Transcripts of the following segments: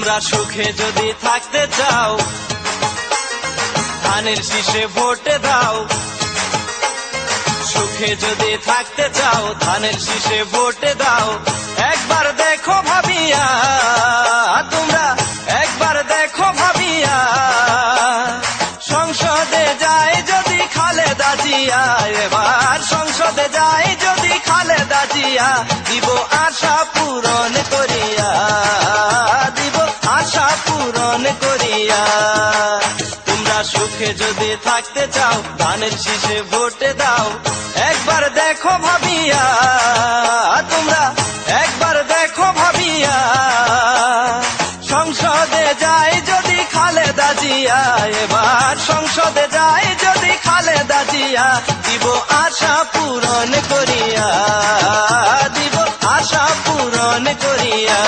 তোমরা সুখে যদি থাকতে চাও ধানের শীষে ভোটে দাও। সুখে যদি থাকতে চাও ধানের শীষে ভোটে দাও। একবার দেখো ভাবিয়া, তোমরা একবার দেখো ভাবিয়া, সংসদে যায় যদি খালেদা জিয়া, এবার সংসদে যায় যদি খালেদা জিয়া, দিব আশা পূরণ করিয়া, দিব আশা পূরণ করিয়া। তোমরা সুখে যদি থাকতে চাও ধানের শীষে ভোটে দাও। একবার দেখো ভাবিয়া, তোমরা একবার দেখো ভাবিয়া, সংসদে যায় যদি খালেদা জিয়া, এবার সংসদে যায় যদি খালেদা জিয়া, দিব আশা পূরণ করিয়া, দিব আশা পূরণ করিয়া।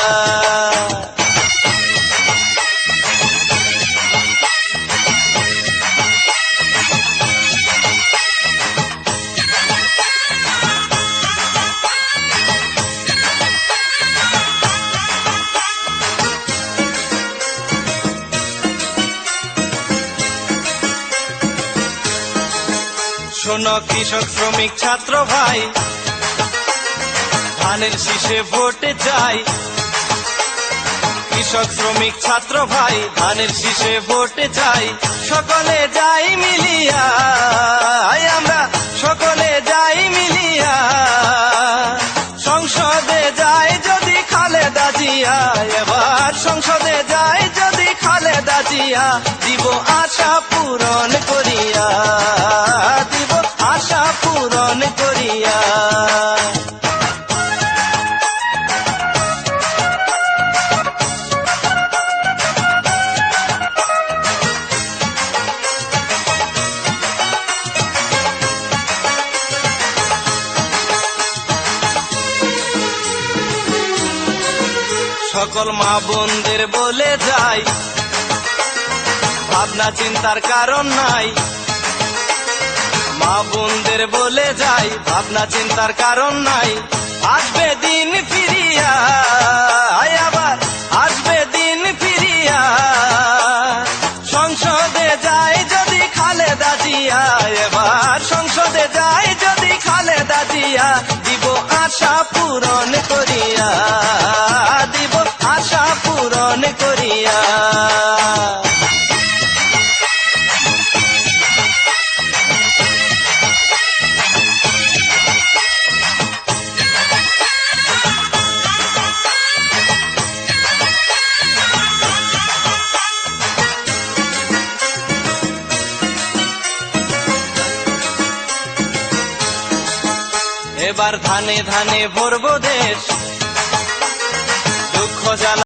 শোনো কৃষক শ্রমিক ছাত্র ভাই, ধানের শীষে ভোটে চাই। কৃষক শ্রমিক ছাত্র ভাই ধানের শীষে ভোটে চাই। সকলে যাই মিলিয়া, আমরা সকলে যাই মিলিয়া, সংসদে যায় যদি খালেদা জিয়া, এবার সংসদে যায় যদি খালেদা জিয়া, দিব আশা পূরণ করিয়া, দিব আশা পূরণ করিয়া। সকল মা বোনদের বলে যাই, ভাবনা চিন্তার কারণ নাই। মা বোনদের বলে যাই, ভাবনা চিন্তার কারণ নাই। আসবে দিন ফিরিয়া, আবার আসবে দিন ফিরিয়া, সংসদে যায় যদি খালেদা জিয়া, এবার সংসদে যায় যদি খালেদা জিয়া, দিব আশা পূরণ করিয়া, দিব আশা পূরণ করিয়া। এবার ধানে ধানে ভরবো দেশ, দুঃখ জ্বালা